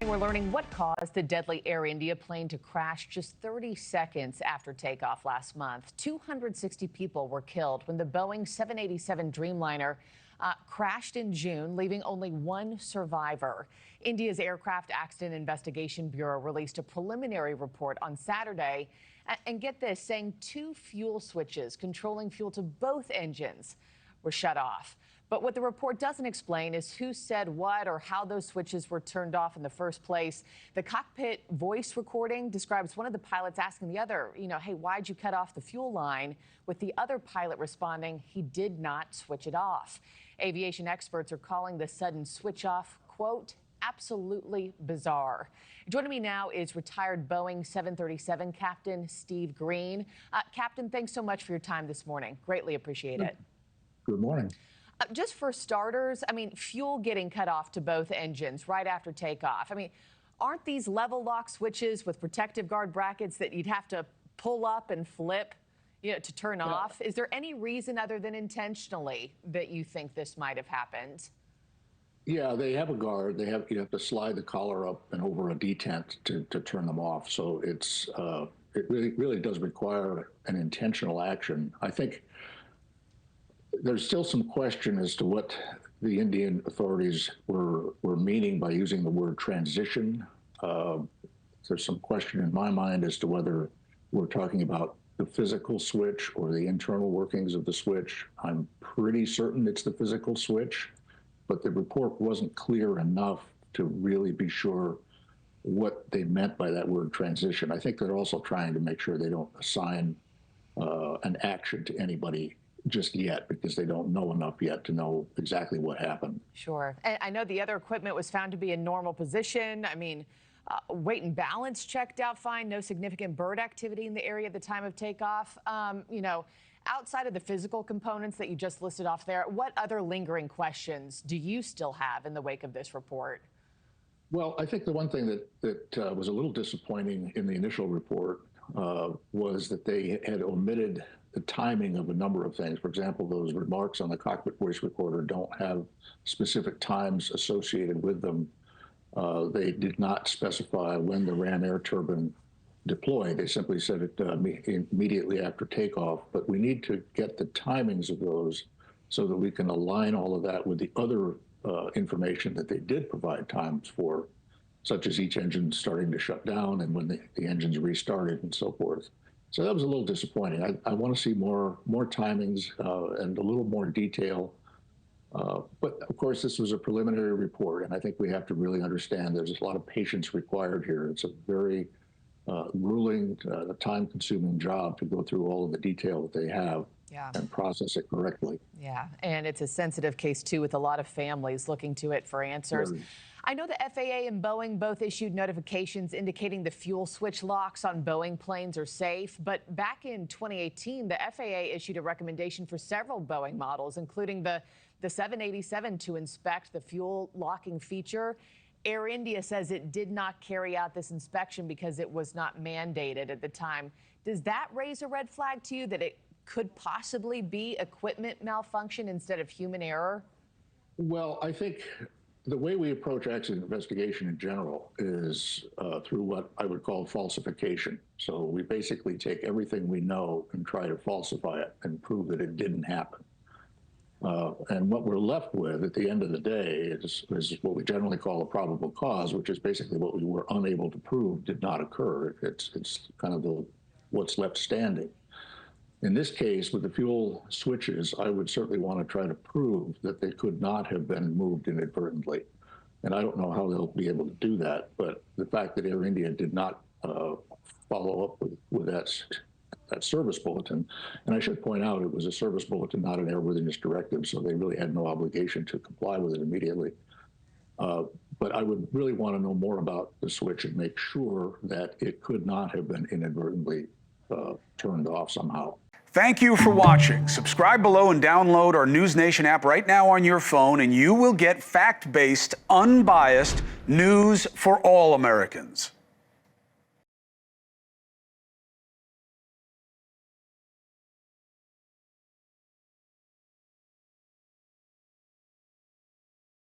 we're learning what caused the deadly Air India plane to crash just 30 seconds after takeoff last month. 260 people were killed when the Boeing 787 Dreamliner crashed in June, leaving only one survivor. India's Aircraft Accident Investigation Bureau released a preliminary report on Saturday. And get this, saying two fuel switches controlling fuel to both engines were shut off. But what the report doesn't explain is who said what or how those switches were turned off in the first place. The cockpit voice recording describes one of the pilots asking the other, hey, why'd you cut off the fuel line? With the other pilot responding, he did not switch it off. Aviation experts are calling the sudden switch off, quote, absolutely bizarre. Joining me now is retired Boeing 737 Captain Steve Green. Captain, thanks so much for your time this morning. Greatly appreciate it. Good morning. Just for starters, fuel getting cut off to both engines right after takeoff. Aren't these level lock switches with protective guard brackets that you'd have to pull up and flip, to turn off? Is there any reason other than intentionally that you think this might have happened? Yeah, they have a guard. You have to slide the collar up and over a detent to turn them off. So it really does require an intentional action. I think there's still some question as to what the Indian authorities were meaning by using the word transition. There's some question in my mind as to whether we're talking about the physical switch or the internal workings of the switch. I'm pretty certain it's the physical switch, but the report wasn't clear enough to really be sure what they meant by that word transition. I think they're also trying to make sure they don't assign an action to anybody just yet, because they don't know enough yet to know exactly what happened. Sure. And I know the other equipment was found to be in normal position. Weight and balance checked out fine. No significant bird activity in the area at the time of takeoff. Outside of the physical components that you just listed off there, what other lingering questions do you still have in the wake of this report? Well, I think the one thing that was a little disappointing in the initial report was that they had omitted the timing of a number of things. For example, those remarks on the cockpit voice recorder don't have specific times associated with them. They did not specify when the ram air turbine deployed. They simply said it immediately after takeoff, but we need to get the timings of those so that we can align all of that with the other information that they did provide times for, such as each engine starting to shut down and when the engines restarted and so forth. So that was a little disappointing. I want to see more timings and a little more detail. But of course, this was a preliminary report, and I think we have to really understand there's a lot of patience required here. It's a very grueling, time-consuming job to go through all of the detail that they have and process it correctly. Yeah, and it's a sensitive case, too, with a lot of families looking to it for answers. Very. I know the FAA and Boeing both issued notifications indicating the fuel switch locks on Boeing planes are safe. But back in 2018, the FAA issued a recommendation for several Boeing models, including the 787, to inspect the fuel locking feature. Air India says it did not carry out this inspection because it was not mandated at the time. Does that raise a red flag to you that it could possibly be equipment malfunction instead of human error? Well, I think the way we approach accident investigation in general is through what I would call falsification. So we basically take everything we know and try to falsify it and prove that it didn't happen. And what we're left with at the end of the day is what we generally call a probable cause, which is basically what we were unable to prove did not occur. It's kind of what's left standing. In this case, with the fuel switches, I would certainly want to try to prove that they could not have been moved inadvertently. And I don't know how they'll be able to do that, but the fact that Air India did not follow up with that service bulletin, and I should point out it was a service bulletin, not an airworthiness directive, so they really had no obligation to comply with it immediately. But I would really want to know more about the switch and make sure that it could not have been inadvertently turned off somehow. Thank you for watching. Subscribe below and download our NewsNation app right now on your phone, and you will get fact-based, unbiased news for all Americans.